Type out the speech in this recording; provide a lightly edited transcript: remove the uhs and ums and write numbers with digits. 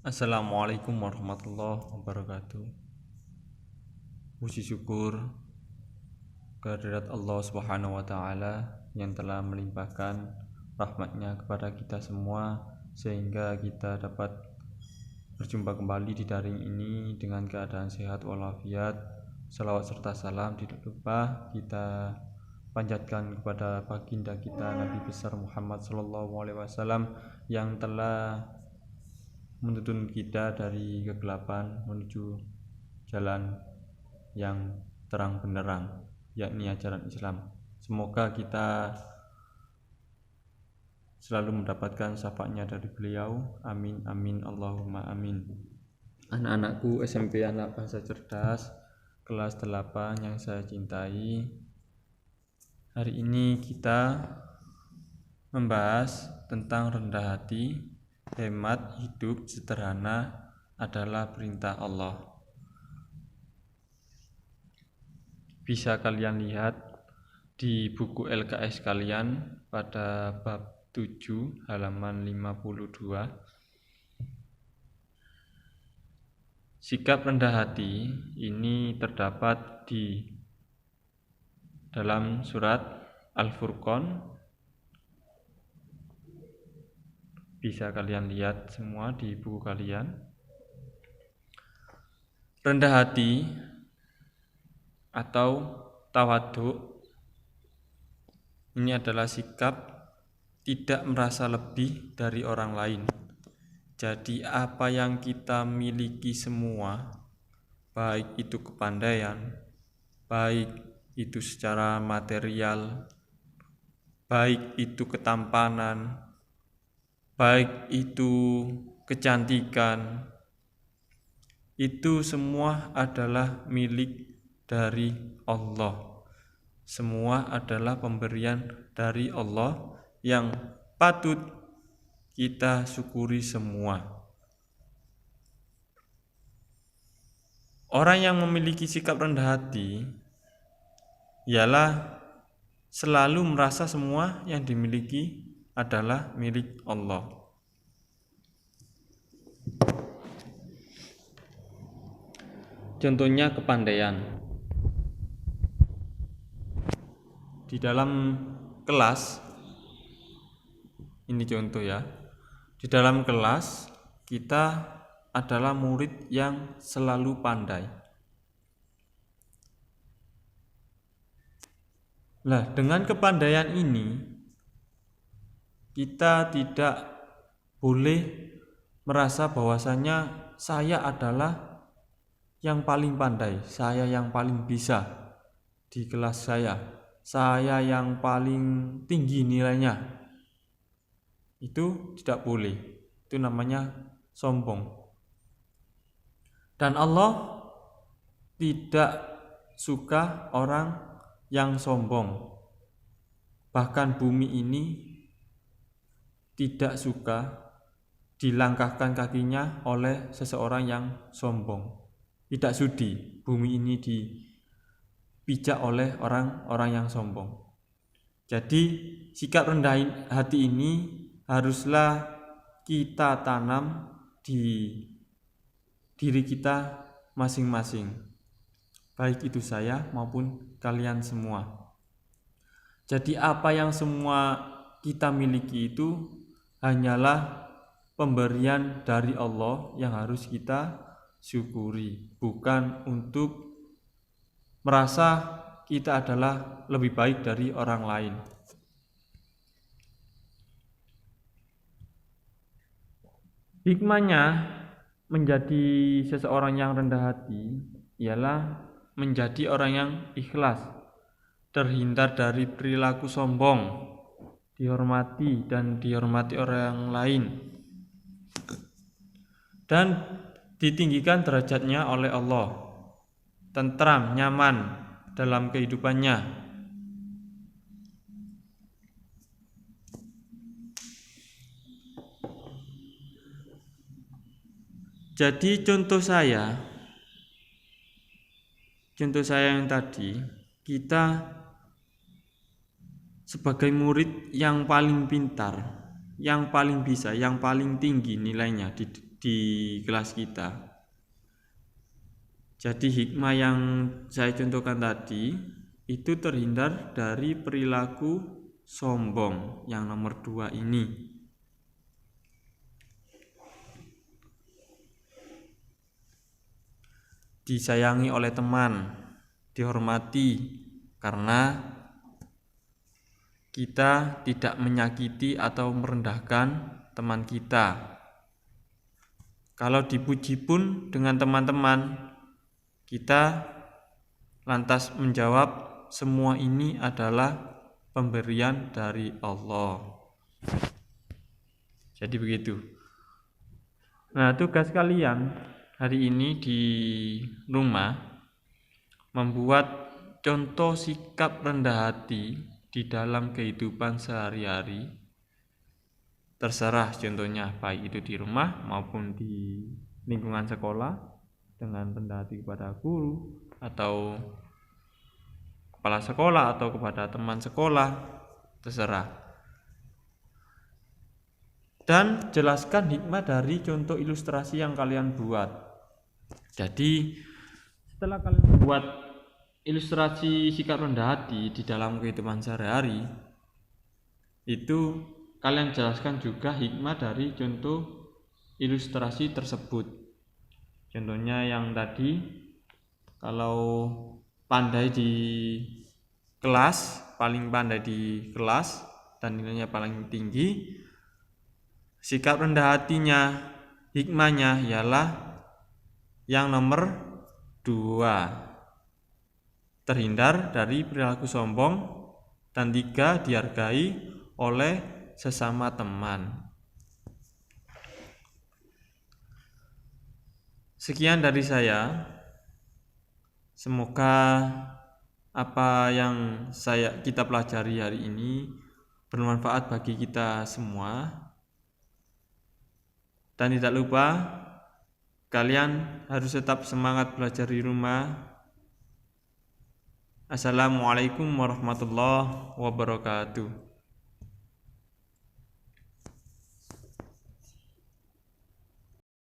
Assalamualaikum warahmatullahi wabarakatuh. Puji syukur kehadirat Allah Subhanahu wa taala yang telah melimpahkan rahmatnya kepada kita semua sehingga kita dapat berjumpa kembali di daring ini dengan keadaan sehat walafiat. Salawat serta salam tidak lupa kita panjatkan kepada baginda kita Nabi besar Muhammad SAW yang telah menuntun kita dari kegelapan menuju jalan yang terang benderang, yakni ajaran Islam. Semoga kita selalu mendapatkan syafaatnya dari beliau. Amin amin Allahumma amin. Anak-anakku SMP Anak Bangsa Cerdas kelas 8 yang saya cintai, hari ini kita membahas tentang rendah hati. Hemat hidup sederhana adalah perintah Allah. Bisa kalian lihat di buku LKS kalian pada bab 7 halaman 52. Sikap rendah hati ini terdapat di dalam surat Al-Furqan. Bisa kalian lihat semua di buku kalian. Rendah hati atau tawadhu ini adalah sikap tidak merasa lebih dari orang lain. Jadi apa yang kita miliki semua, baik itu kepandaian, baik itu secara material, baik itu ketampanan, baik itu kecantikan, itu semua adalah milik dari Allah. Semua adalah pemberian dari Allah yang patut kita syukuri semua. Orang yang memiliki sikap rendah hati ialah selalu merasa semua yang dimiliki adalah milik Allah. Contohnya kepandaian. Di dalam kelas, ini contoh ya. Di dalam kelas kita adalah murid yang selalu pandai. Nah, dengan kepandaian ini kita tidak boleh merasa bahwasanya saya adalah yang paling pandai, saya yang paling bisa di kelas saya yang paling tinggi nilainya. Itu tidak boleh, itu namanya sombong. Dan Allah tidak suka orang yang sombong. Bahkan bumi ini tidak suka dilangkahkan kakinya oleh seseorang yang sombong. Tidak sudi bumi ini dipijak oleh orang-orang yang sombong. Jadi sikap rendah hati ini haruslah kita tanam di diri kita masing-masing, baik itu saya maupun kalian semua. Jadi apa yang semua kita miliki itu hanyalah pemberian dari Allah yang harus kita syukuri, bukan untuk merasa kita adalah lebih baik dari orang lain. Hikmahnya menjadi seseorang yang rendah hati ialah menjadi orang yang ikhlas, terhindar dari perilaku sombong, dihormati dan dihormati orang lain, dan ditinggikan derajatnya oleh Allah, tentram, nyaman dalam kehidupannya. Jadi contoh saya yang tadi, kita sebagai murid yang paling pintar, yang paling bisa, yang paling tinggi nilainya di di kelas kita. Jadi hikmah yang saya contohkan tadi itu terhindar dari perilaku sombong yang nomor 2 ini. Disayangi oleh teman, dihormati karena kita tidak menyakiti atau merendahkan teman kita. Kalau dipuji pun dengan teman-teman, kita lantas menjawab semua ini adalah pemberian dari Allah. Jadi begitu. Nah, tugas kalian hari ini di rumah membuat contoh sikap rendah hati di dalam kehidupan sehari-hari. Terserah contohnya baik itu di rumah maupun di lingkungan sekolah, dengan rendah hati kepada guru atau kepala sekolah atau kepada teman sekolah, terserah. Dan jelaskan hikmah dari contoh ilustrasi yang kalian buat. Jadi setelah kalian buat ilustrasi sikap rendah hati di dalam kehidupan sehari-hari, itu kalian jelaskan juga hikmah dari contoh ilustrasi tersebut. Contohnya yang tadi, kalau pandai di kelas, paling pandai di kelas dan nilainya paling tinggi, sikap rendah hatinya, hikmahnya ialah yang nomor 2, terhindar dari perilaku sombong, dan 3, dihargai oleh sesama teman. Sekian dari saya. Semoga apa yang kita pelajari hari ini bermanfaat bagi kita semua. Dan tidak lupa, kalian harus tetap semangat belajar di rumah. Assalamualaikum warahmatullahi wabarakatuh.